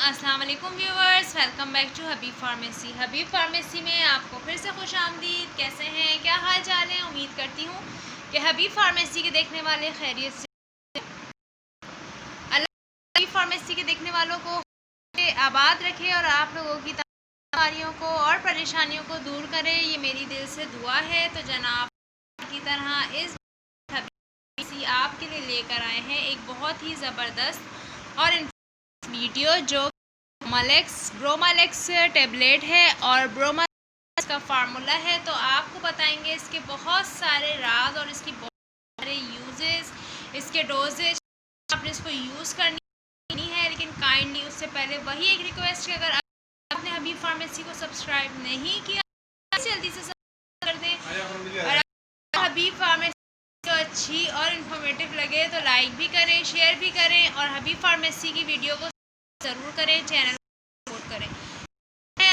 अस्सलाम वालेकुम viewers, welcome back to Habib Pharmacy. Habib Pharmacy में आपको फिर से खुश आमदीद। कैसे हैं, क्या हाल चाल है? उम्मीद करती हूँ कि हबीब फार्मेसी के देखने वाले खैरियत से। अल्लाह हबीब फार्मेसी के देखने वालों को आबाद रखे और आप लोगों की बीमारियों को और परेशानियों को दूर करे, ये मेरी दिल से दुआ है। तो जनाब की तरह इस हबीब आपके लिए लेकर आए हैं एक बहुत ही ज़बरदस्त और वीडियो जो ब्रोमालेक्स टेबलेट है और ब्रोमालेक्स का फार्मूला है। तो आपको बताएंगे इसके बहुत सारे राज और इसकी बहुत सारे यूजेस, इसके डोजेज, आपने इसको यूज़ करनी है। लेकिन काइंडली उससे पहले वही एक रिक्वेस्ट है, अगर आपने हबीब फार्मेसी को सब्सक्राइब नहीं किया जल्दी से सब्सक्राइब कर दें। और हबीब फार्मेसी जो अच्छी और इन्फॉर्मेटिव लगे तो लाइक भी करें, शेयर भी करें और हबीब फार्मेसी की वीडियो को ज़रूर करें, चैनल सपोर्ट करें।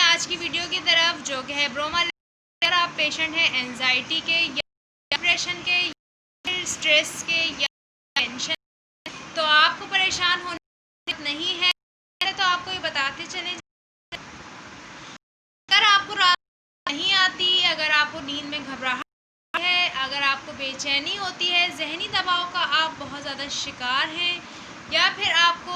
आज की वीडियो की तरफ जो कि है ब्रोमालेक्स। अगर आप पेशेंट हैं एंजाइटी के या डिप्रेशन के या स्ट्रेस के या टेंशन, तो आपको परेशान होने नहीं है तो आपको ये बताते चले। अगर आपको रात नहीं आती, अगर आपको नींद में घबराहट है, अगर आपको बेचैनी होती है, जहनी दबाव का आप बहुत ज़्यादा शिकार हैं, या फिर आपको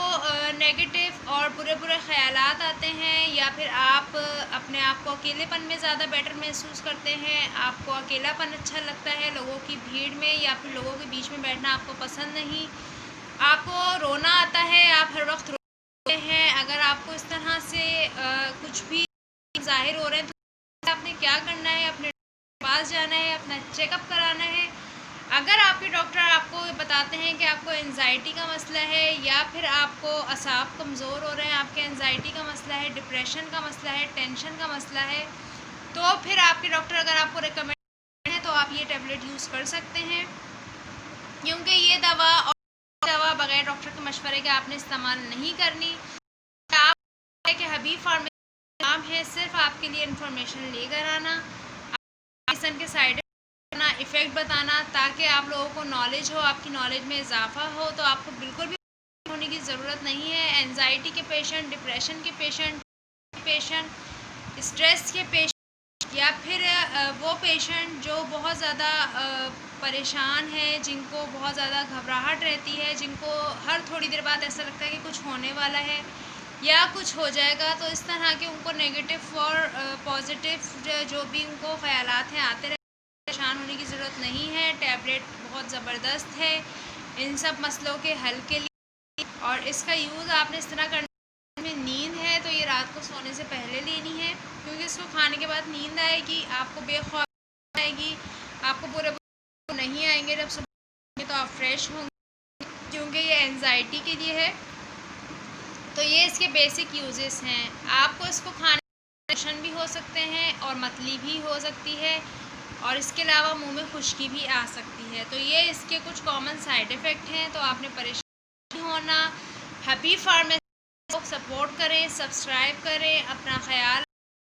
नेगेटिव और बुरे बुरे ख़यालात आते हैं, या फिर आप अपने आप को अकेलेपन में ज़्यादा बेटर महसूस करते हैं, आपको अकेलापन अच्छा लगता है लोगों की भीड़ में या फिर लोगों के बीच में बैठना आपको पसंद नहीं, आपको रोना आता है, आप हर वक्त रोते हैं, अगर आपको इस तरह से कुछ भी ज़ाहिर हो रहे हैं तो आपने क्या करना है, अपने पास जाना है, अपना चेकअप कराना है। अगर आपके डॉक्टर आपको बताते हैं कि आपको एंजाइटी का मसला है या फिर आपको असाब कमज़ोर हो रहे हैं, आपके एंजाइटी का मसला है, डिप्रेशन का मसला है, टेंशन का मसला है, तो फिर आपके डॉक्टर अगर आपको रिकमेंड है तो आप ये टेबलेट यूज़ कर सकते हैं। क्योंकि ये दवा बगैर डॉक्टर के मशवरे के आपने इस्तेमाल नहीं करनी। आप कि हबीब फार्मेसी नाम है सिर्फ आपके लिए इंफॉर्मेशन लेकर आना, मेडिसिन के साइड इफ़ेक्ट बताना, ताकि आप लोगों को नॉलेज हो, आपकी नॉलेज में इजाफा हो। तो आपको बिल्कुल भी होने की ज़रूरत नहीं है। एंजाइटी के पेशेंट, डिप्रेशन के पेशेंट, स्ट्रेस के पेशेंट, या फिर वो पेशेंट जो बहुत ज़्यादा परेशान है, जिनको बहुत ज़्यादा घबराहट रहती है, जिनको हर थोड़ी देर बाद ऐसा लगता है कि कुछ होने वाला है या कुछ हो जाएगा, तो इस तरह के उनको नेगेटिव और पॉजिटिव जो भी उनको ख़यालात हैं आते रहते, परेशान होने की ज़रूरत नहीं है। टैबलेट बहुत ज़बरदस्त है इन सब मसलों के हल के लिए, और इसका यूज़ आपने इस तरह करना में नींद है तो ये रात को सोने से पहले लेनी है, क्योंकि इसको खाने के बाद नींद आएगी, आपको बेख्वाब आएगी, आपको पूरे नहीं आएंगे। जब सुबह तो आप फ्रेश होंगे, क्योंकि ये एंजाइटी के लिए है। तो ये इसके बेसिक यूजेस हैं। आपको इसको खाने टेंशन भी हो सकते हैं और मतली भी हो सकती है, और इसके अलावा मुंह में खुश्की भी आ सकती है। तो ये इसके कुछ कॉमन साइड इफ़ेक्ट हैं। तो आपने परेशान नहीं होना। हबीब फार्मेसी को सपोर्ट करें, सब्सक्राइब करें, अपना ख्याल,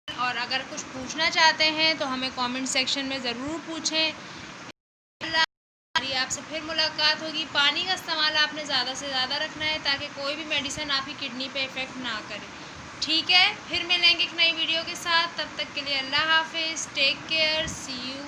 और अगर कुछ पूछना चाहते हैं तो हमें कमेंट सेक्शन में ज़रूर पूछें। आपसे फिर मुलाकात होगी। पानी का इस्तेमाल आपने ज़्यादा से ज़्यादा रखना है ताकि कोई भी मेडिसिन आपकी किडनी पे इफ़ेक्ट ना करे। ठीक है, फिर मिलेंगे एक नई वीडियो के साथ। तब तक के लिए अल्लाह हाफिज़, टेक केयर, सी यू।